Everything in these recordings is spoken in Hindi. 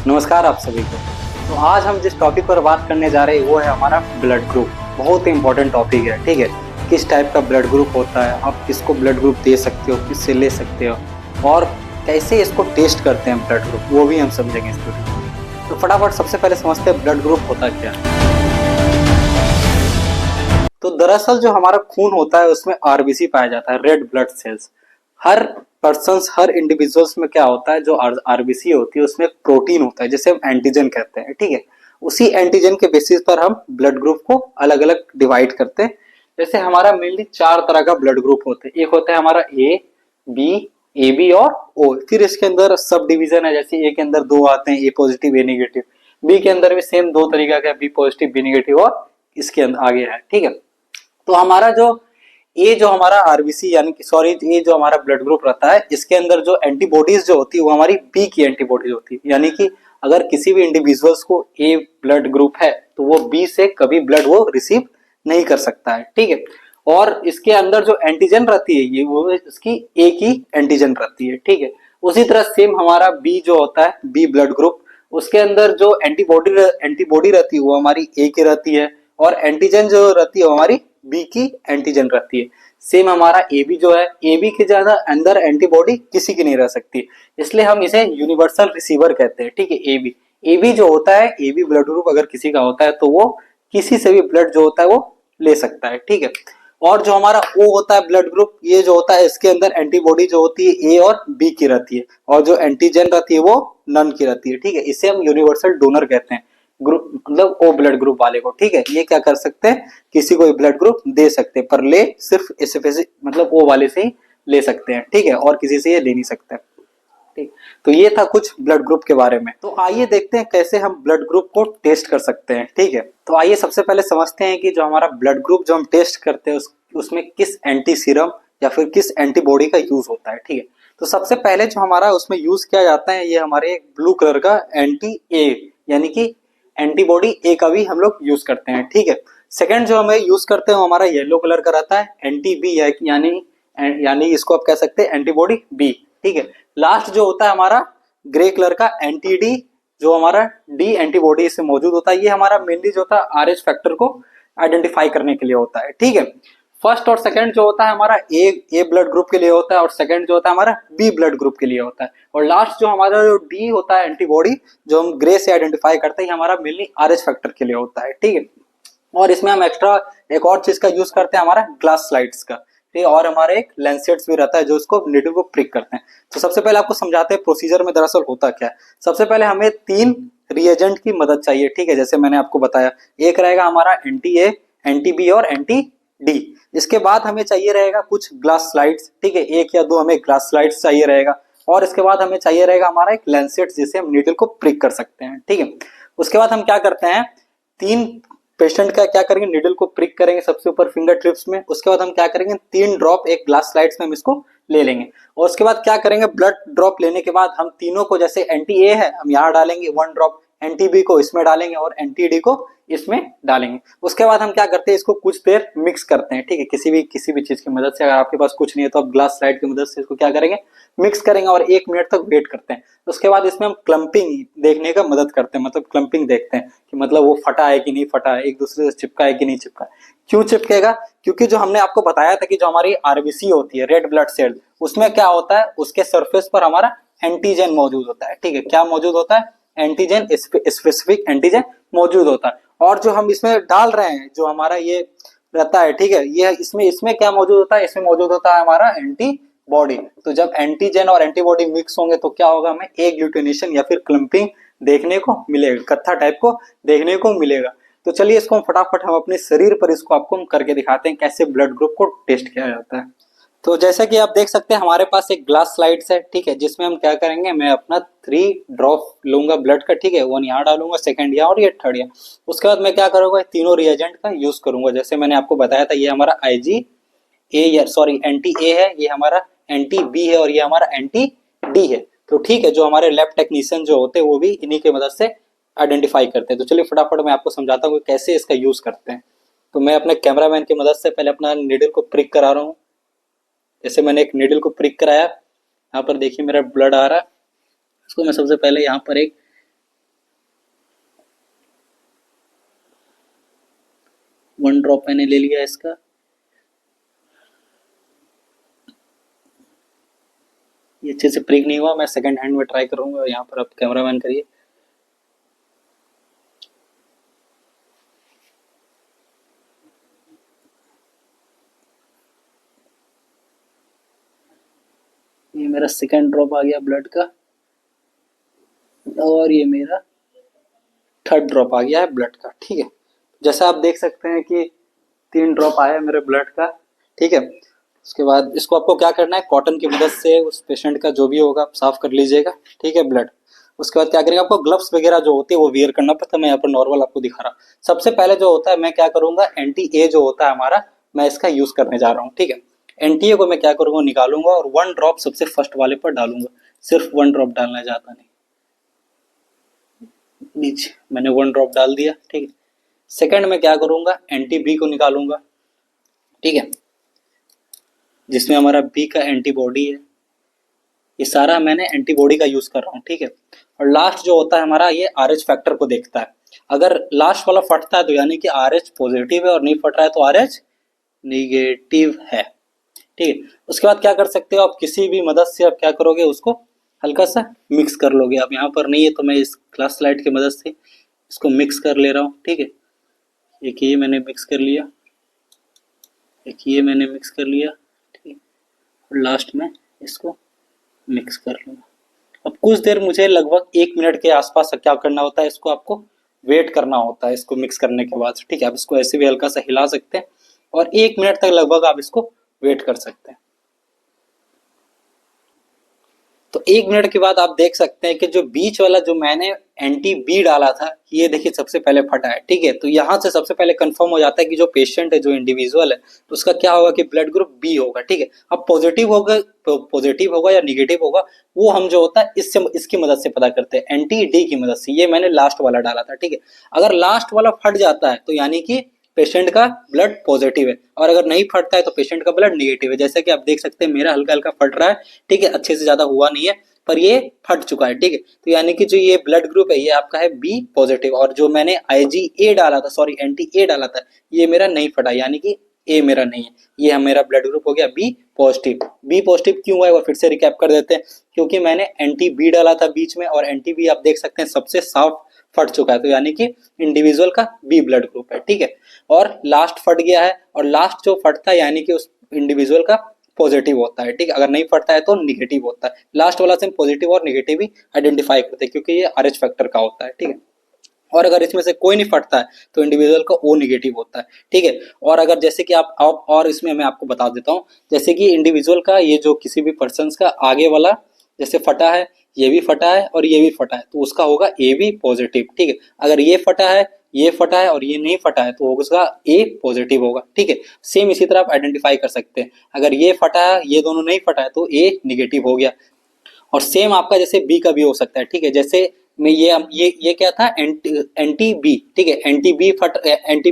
नमस्कार आप सभी को। तो आज हम जिस टॉपिक पर बात करने जा रहे हैं वो है हमारा ब्लड ग्रुप। बहुत ही इंपॉर्टेंट टॉपिक है, ठीक है। किस टाइप का ब्लड ग्रुप होता है, आप किसको ब्लड ग्रुप दे सकते हो, किससे ले सकते हो, और कैसे इसको टेस्ट करते हैं ब्लड ग्रुप, वो भी हम समझेंगे इस वीडियो में। तो फटाफट सबसे पहले समझते हैं ब्लड ग्रुप होता क्या है। तो दरअसल जो हमारा खून होता है उसमें आरबीसी पाया जाता है, रेड ब्लड सेल्स। हर पर्सन्स, हर इंडिविजुअल्स में क्या होता है, जो आरबीसी होती है उसमें प्रोटीन होता है जिसे हम एंटीजन कहते हैं, ठीक है। उसी एंटीजन के बेसिस पर हम ब्लड ग्रुप को अलग अलग डिवाइड करते हैं। जैसे हमारा मेनली 4 तरह का ब्लड ग्रुप होते हैं। एक होता है हमारा ए, बी, ए बी और ओ। फिर इसके अंदर सब डिवीजन है, जैसे ए के अंदर 2 आते हैं, ए पॉजिटिव ए नेगेटिव। बी के अंदर भी सेम 2 तरीका का, बी पॉजिटिव बी नेगेटिव, और इसके अंदर आगे है, ठीक है। तो हमारा जो ये जो हमारा आरबीसी यानी कि सॉरी ये जो हमारा ब्लड ग्रुप रहता है, इसके अंदर जो एंटीबॉडीज जो होती है वो हमारी बी की एंटीबॉडीज होती है। यानी कि अगर किसी भी इंडिविजुअल्स को ए ब्लड ग्रुप है तो वो बी से कभी ब्लड वो रिसीव नहीं कर सकता है, ठीक है। और इसके अंदर जो एंटीजन रहती है ये वो इसकी ए की एंटीजन रहती है, ठीक है। उसी तरह सेम हमारा बी जो होता है, बी ब्लड ग्रुप, उसके अंदर जो एंटीबॉडी रहती है वो हमारी ए की रहती है, और एंटीजन जो रहती है वो हमारी बी की एंटीजन रहती है। सेम हमारा ए बी जो है, ए बी के ज्यादा अंदर एंटीबॉडी किसी की नहीं रह सकती, इसलिए हम इसे यूनिवर्सल रिसीवर कहते हैं, ठीक है। ए बी जो होता है, ए बी ब्लड ग्रुप अगर किसी का होता है तो वो किसी से भी ब्लड जो होता है वो ले सकता है, ठीक है। और जो हमारा ओ होता है ब्लड ग्रुप, ये जो होता है इसके अंदर एंटीबॉडी जो होती है ए और बी की रहती है, और जो एंटीजन रहती है वो नन की रहती है, ठीक है। इसे हम यूनिवर्सल डोनर कहते हैं, ग्रुप मतलब ओ ब्लड ग्रुप वाले को, ठीक है। ये क्या कर सकते हैं, किसी को ब्लड ग्रुप दे सकते हैं, पर ले सिर्फ स्पेसिफिक मतलब ओ वाले से ही ले सकते हैं, ठीक है, और किसी से ये ले नहीं सकते, ठीक। तो ये था कुछ ब्लड ग्रुप के बारे में। तो आइए देखते हैं कैसे हम ब्लड ग्रुप को टेस्ट कर सकते हैं, ठीक है। तो आइए सबसे पहले समझते हैं कि जो हमारा ब्लड ग्रुप जो हम टेस्ट करते हैं उसमें किस एंटी सीरम या फिर किस एंटीबॉडी का यूज होता है, ठीक है। तो सबसे पहले जो हमारा उसमें यूज किया जाता है ये हमारे ब्लू कलर का एंटी ए यानी कि एंटीबॉडी ए का भी हम लोग यूज करते हैं, ठीक है। सेकंड जो हमें यूज करते हैं वो हमारा येलो कलर का रहता है, एंटी बी यानी इसको आप कह सकते हैं एंटीबॉडी बी, ठीक है। लास्ट जो होता है हमारा ग्रे कलर का एंटी डी, जो हमारा डी एंटीबॉडी इससे मौजूद होता है। ये हमारा मेनली जो होता है आरएच फैक्टर को आइडेंटिफाई करने के लिए होता है, ठीक है। फर्स्ट और सेकंड जो होता है हमारा ए ब्लड ग्रुप के लिए होता है, और सेकंड जो होता है हमारा बी ब्लड ग्रुप के लिए होता है, और लास्ट जो हमारा जो डी होता है एंटीबॉडी जो हम ग्रे से आइडेंटिफाई करते हैं, हमारा मेनली आरएच फैक्टर के लिए होता है, ठीक है। और इसमें हम एक्स्ट्रा एक और चीज का यूज करते हैं, हमारा ग्लास स्लाइड्स का, ठीक है। और हमारे एक लेंसेट्स भी रहता है जो उसको नीडल को प्रिक करते हैं। तो सबसे पहले आपको समझाते हैं प्रोसीजर में दरअसल होता क्या है। सबसे पहले हमें 3 रिएजेंट की मदद चाहिए, ठीक है। जैसे मैंने आपको बताया, एक रहेगा हमारा एंटी ए, एंटी बी और एंटी डी। इसके बाद हमें चाहिए रहेगा कुछ ग्लास स्लाइड्स, ठीक है, 1 या 2 हमें ग्लास स्लाइड्स चाहिए रहेगा। और इसके बाद हमें चाहिए रहेगा हमारा एक लेंसेट जिसे हम नीडल को प्रिक कर सकते हैं, ठीक है। उसके बाद हम क्या करते हैं, 3 पेशेंट का क्या करेंगे, नीडल को प्रिक करेंगे सबसे ऊपर फिंगर टिप्स में। उसके बाद हम क्या करेंगे, 3 ड्रॉप एक ग्लास स्लाइड्स में हम इसको ले लेंगे। और उसके बाद क्या करेंगे, ब्लड ड्रॉप लेने के बाद हम तीनों को, जैसे एंटी ए है हम यहाँ डालेंगे 1 ड्रॉप, एंटी बी को इसमें डालेंगे और एंटी डी को इसमें डालेंगे। उसके बाद हम क्या करते हैं, इसको कुछ देर मिक्स करते हैं, ठीक है। किसी भी चीज की मदद से, अगर आपके पास कुछ नहीं है तो आप ग्लास स्लाइड की मदद से इसको क्या करेंगे, मिक्स करेंगे और 1 मिनट तक वेट करते हैं। उसके बाद इसमें हम क्लम्पिंग देखने का मदद करते हैं, मतलब क्लम्पिंग देखते हैं कि मतलब वो फटा है कि नहीं फटा है, एक दूसरे से चिपका है कि नहीं चिपका है। क्यों चिपकेगा, क्योंकि जो हमने आपको बताया था कि जो हमारी आरबीसी होती है, रेड ब्लड सेल, उसमें क्या होता है, उसके सरफेस पर हमारा एंटीजन मौजूद होता है, ठीक है। क्या मौजूद होता है, एंटीजन, स्पेसिफिक एंटीजन मौजूद होता है। और जो हम इसमें डाल रहे हैं, जो हमारा ये रहता है, ठीक है, ये इसमें क्या मौजूद होता है, इसमें मौजूद होता है हमारा एंटीबॉडी। तो जब एंटीजन और एंटीबॉडी मिक्स होंगे तो क्या होगा, हमें एग्लूटिनेशन या फिर क्लम्पिंग देखने को मिलेगा, कत्था टाइप को देखने को मिलेगा। तो चलिए इसको हम फटाफट हम अपने शरीर पर इसको आपको हम करके दिखाते हैं कैसे ब्लड ग्रुप को टेस्ट किया जाता है। तो जैसा कि आप देख सकते हैं हमारे पास एक ग्लास स्लाइड्स है, ठीक है, जिसमें हम क्या करेंगे, मैं अपना 3 ड्रॉप लूंगा ब्लड का, ठीक है, 1 यहाँ डालूंगा, सेकंड यहाँ और ये थर्ड यहाँ। उसके बाद मैं क्या करूंगा, तीनों रिएजेंट का यूज करूंगा। जैसे मैंने आपको बताया था, ये हमारा आईजी ए या सॉरी एंटी ए है, ये हमारा एंटी बी है और ये हमारा एंटी डी है। तो ठीक है, जो हमारे लैब टेक्नीशियन जो होते हैं वो भी इन्हीं की मदद से आइडेंटिफाई करते हैं। तो चलिए फटाफट मैं आपको समझाता हूँ कैसे इसका यूज करते हैं। तो मैं अपने कैमरामैन की मदद से पहले अपना नीडल को प्रिक करा रहा हूँ। जैसे मैंने एक नीडल को प्रिक कराया, यहाँ पर देखिए मेरा ब्लड आ रहा है। इसको मैं सबसे पहले यहाँ पर एक 1 ड्रॉप मैंने ले लिया इसका। ये अच्छे से प्रिक नहीं हुआ, मैं सेकंड हैंड में ट्राई करूंगा। यहाँ पर आप कैमरा मैन करिए। ये मेरा सेकंड ड्रॉप आ गया ब्लड का, और ये मेरा थर्ड ड्रॉप आ गया है ब्लड का। ठीक है, जैसा आप देख सकते हैं कि 3 ड्रॉप आया मेरे ब्लड का। ठीक है, उसके बाद इसको आपको क्या करना है, कॉटन की मदद से उस पेशेंट का जो भी होगा आप साफ कर लीजिएगा। ठीक है, ब्लड। उसके बाद क्या करेंगे, आपको ग्लव्स वगैरह जो होते हैं वो वियर करना पड़ता है। मैं यहाँ पर नॉर्मल आपको दिखा रहा हूँ। सबसे पहले जो होता है, मैं क्या करूंगा, एंटी ए जो होता है हमारा, मैं इसका यूज करने जा रहा हूँ। ठीक है, एंटी ए को मैं क्या करूंगा, निकालूंगा और 1 ड्रॉप सबसे फर्स्ट वाले पर डालूंगा। सिर्फ 1 ड्रॉप डालना चाहता नहीं, नीचे मैंने 1 ड्रॉप डाल दिया। ठीक है, सेकंड में क्या करूंगा, एंटी बी को निकालूंगा। ठीक है, जिसमें हमारा बी का एंटीबॉडी है। ये सारा मैंने एंटीबॉडी का यूज कर रहा हूँ। ठीक है, और लास्ट जो होता है हमारा, ये आरएच फैक्टर को देखता है। अगर लास्ट वाला फटता है तो यानी कि आरएच पॉजिटिव है, और नहीं फट रहा है तो आरएच निगेटिव है। ठीक है, उसके बाद क्या कर सकते हो आप, किसी भी मदद से आप क्या करोगे, उसको हल्का सा मिक्स कर लोगे। आप यहाँ पर नहीं है तो मैं इस क्लास स्लाइड की मदद से इसको मिक्स कर ले रहा हूँ। ठीक है, एक ये मैंने मिक्स कर लिया, एक ये मैंने मिक्स कर लिया। ठीक है, और लास्ट में इसको मिक्स कर लूँगा। अब कुछ देर, मुझे लगभग 1 मिनट के आसपास क्या करना होता है, इसको आपको वेट करना होता है इसको मिक्स करने के बाद। ठीक है, आप इसको ऐसे भी हल्का सा हिला सकते हैं और 1 मिनट तक लगभग आप इसको वेट कर सकते हैं। तो 1 मिनट के बाद आप देख सकते हैं कि जो बीच वाला जो मैंने एंटी बी डाला था, ये देखिए सबसे पहले फटा है। ठीक है, तो यहाँ से सबसे पहले कंफर्म हो जाता है कि जो पेशेंट है, जो इंडिविजुअल है, तो उसका क्या होगा कि ब्लड ग्रुप बी होगा। ठीक है, अब पॉजिटिव होगा या निगेटिव होगा, वो हम जो होता है इसकी मदद से पता करते हैं, एंटी डी की मदद से। ये मैंने लास्ट वाला डाला था। ठीक है, अगर लास्ट वाला फट जाता है तो यानी कि पेशेंट का ब्लड पॉजिटिव है, और अगर नहीं फटता है तो पेशेंट का ब्लड निगेटिव है। जैसे कि आप देख सकते हैं मेरा हल्का हल्का फट रहा है। ठीक है, अच्छे से ज्यादा हुआ नहीं है, पर ये फट चुका है। ठीक है, तो यानी कि जो ये ब्लड ग्रुप है, ये आपका है बी पॉजिटिव, और जो मैंने आईजीए डाला था, सॉरी एंटी ए डाला था, ये मेरा नहीं फटा, यानी कि ए मेरा नहीं है। ये मेरा ब्लड ग्रुप हो गया बी पॉजिटिव। बी पॉजिटिव क्यों हुआ है वो फिर से रिकैप कर देते हैं, क्योंकि मैंने एंटी बी डाला था बीच में, और एंटी बी आप देख सकते हैं सबसे साफ फट चुका है, तो यानी कि इंडिविजुअल का बी ब्लड ग्रुप है। ठीक है, और लास्ट फट गया है, और लास्ट जो फटता है यानी कि उस इंडिविजुअल का पॉजिटिव होता है। ठीक है, अगर नहीं फटता है तो निगेटिव होता है। लास्ट वाला से हम पॉजिटिव और निगेटिव ही आइडेंटिफाई करते हैं, क्योंकि ये आरएच फैक्टर का होता है। ठीक है, और अगर इसमें से कोई नहीं फटता है तो इंडिविजुअल का ओ निगेटिव होता है। ठीक है, और अगर जैसे कि आप और इसमें मैं आपको बता देता हूँ, जैसे कि इंडिविजुअल का ये जो किसी भी पर्सन का आगे वाला जैसे फटा है, ये भी फटा है और ये भी फटा है, तो उसका होगा ए बी पॉजिटिव। ठीक है, अगर ये फटा है, ये फटा है और ये नहीं फटा है, तो उसका ए पॉजिटिव होगा। ठीक है, सेम इसी तरह आप आइडेंटिफाई कर सकते हैं। अगर ये फटा है, ये दोनों नहीं फटा है, तो ए निगेटिव हो गया। और सेम आपका जैसे बी का भी हो सकता है। ठीक है, जैसे में ये क्या था, एंटी बी। ठीक है, एंटी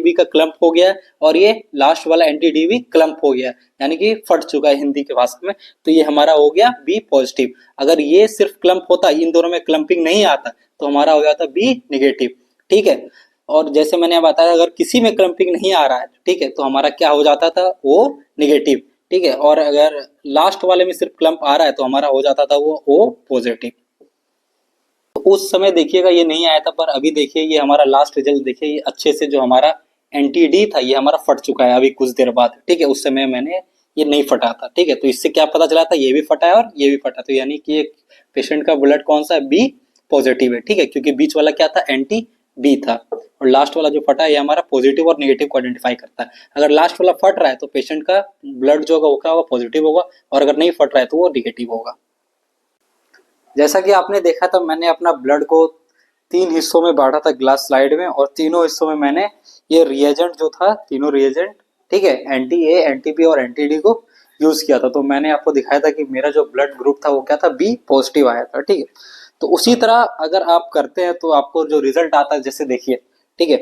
बी का क्लम्प हो गया, और ये लास्ट वाला एंटी डी भी क्लम्प हो गया, यानी कि फट चुका है हिंदी के भाषा में। तो ये हमारा हो गया बी पॉजिटिव। अगर ये सिर्फ क्लम्प होता, इन दोनों में क्लम्पिंग नहीं आता, तो हमारा हो जाता बी निगेटिव। ठीक है, और जैसे मैंने बताया, अगर किसी में क्लम्पिंग नहीं आ रहा है, ठीक है, तो हमारा क्या हो जाता था, ओ निगेटिव। ठीक है, और अगर लास्ट वाले में सिर्फ क्लम्प आ रहा है तो हमारा हो जाता था वो ओ पॉजिटिव। तो उस समय देखिएगा ये नहीं आया था, पर अभी देखिए ये हमारा लास्ट रिजल्ट देखिए, ये अच्छे से जो हमारा एंटी-डी था ये हमारा फट चुका है अभी कुछ देर बाद। ठीक है, उस समय मैंने ये नहीं फटा था। ठीक है, तो इससे क्या पता चला था, ये भी फटा है और ये भी फटा, तो यानी कि एक पेशेंट का ब्लड कौन सा है, बी पॉजिटिव है। ठीक है, क्योंकि बीच वाला क्या था, एंटी बी था, और लास्ट वाला जो फटा है ये हमारा पॉजिटिव और नेगेटिव को आइडेंटिफाई करता है। अगर लास्ट वाला फट रहा है तो पेशेंट का ब्लड जो होगा वो क्या होगा, पॉजिटिव होगा, और अगर नहीं फट रहा है तो वो निगेटिव होगा। जैसा कि आपने देखा था, मैंने अपना ब्लड को 3 हिस्सों में बांटा था ग्लास स्लाइड में, और तीनों हिस्सों में मैंने ये रिएजेंट जो था, तीनों रिएजेंट, ठीक है, एंटी ए, एंटी बी और एंटी डी को यूज किया था। तो मैंने आपको दिखाया था कि मेरा जो ब्लड ग्रुप था वो क्या था, बी पॉजिटिव आया था। ठीक है, तो उसी तरह अगर आप करते हैं तो आपको जो रिजल्ट आता है, जैसे देखिए, ठीक है,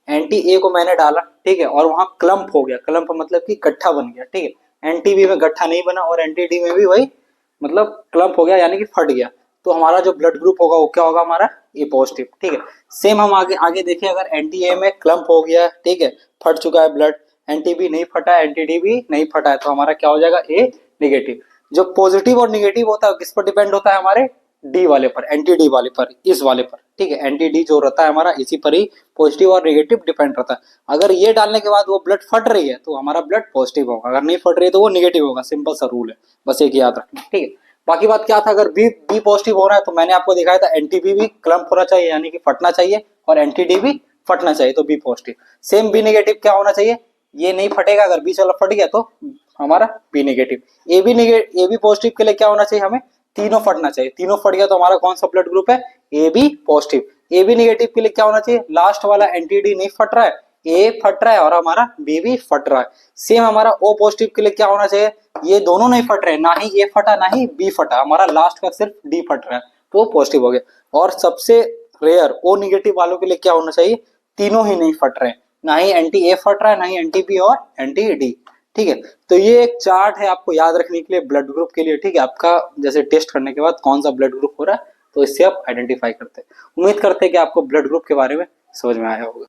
एंटी ए को मैंने डाला, ठीक है, और वहां क्लम्प हो गया। क्लम्प मतलब कि गट्ठा बन गया। ठीक है, एंटी बी में गट्ठा नहीं बना, और एंटी डी में भी वही मतलब क्लम्प हो गया, यानी कि फट गया। तो हमारा जो ब्लड ग्रुप होगा वो क्या होगा, हमारा ए पॉजिटिव। ठीक है, सेम हम आगे आगे देखें, अगर एंटी ए में क्लम्प हो गया, ठीक है, फट चुका है ब्लड, एंटी बी नहीं फटा है, एंटी डी भी नहीं फटा है, तो हमारा क्या हो जाएगा, ए नेगेटिव। जो पॉजिटिव और नेगेटिव होता है किस पर डिपेंड होता है, हमारे डी वाले पर, एंटी डी वाले पर, इस वाले पर। ठीक है, एंटी डी जो रहता है हमारा, इसी पर ही पॉजिटिव और नेगेटिव डिपेंड रहता है। अगर ये डालने के बाद वो ब्लड फट रही है तो हमारा ब्लड पॉजिटिव होगा, अगर नहीं फट रही है तो वो नेगेटिव होगा। सिंपल सा रूल है, बस एक याद रखना। ठीक है, बाकी बात क्या था, अगर बी बी पॉजिटिव हो रहा है तो मैंने आपको दिखाया था एंटी बी भी क्लम्प होना चाहिए, यानी कि फटना चाहिए, और एंटी डी भी फटना चाहिए, तो B positive. Same B negative क्या होना चाहिए, ये नहीं फटेगा, अगर बी चलो फट गया तो हमारा B negative. A B positive के लिए क्या होना चाहिए, हमें तीनों फटना चाहिए, तीनों फट गया तो हमारा कौन सा ब्लड ग्रुप है, A B positive. A B negative के लिए क्या होना चाहिए, लास्ट वाला एंटी डी नहीं फट रहा है, ए फट रहा है और हमारा बी भी फट रहा है। सेम हमारा ओ पॉजिटिव के लिए क्या होना चाहिए, ये दोनों नहीं फट रहे, ना ही ए फटा ना ही बी फटा, हमारा लास्ट का सिर्फ डी फट रहा है, तो पॉजिटिव हो गया। और सबसे रेयर ओ नेगेटिव वालों के लिए क्या होना चाहिए, तीनों ही नहीं फट रहे, ना ही एंटी ए फट रहा है, ना ही एंटी बी और एंटी डी। ठीक है, तो ये एक चार्ट है आपको याद रखने के लिए ब्लड ग्रुप के लिए। ठीक है, आपका जैसे टेस्ट करने के बाद कौन सा ब्लड ग्रुप हो रहा है, तो इससे आप आइडेंटिफाई करते हैं। उम्मीद करते हैं कि आपको ब्लड ग्रुप के बारे में समझ में आया होगा।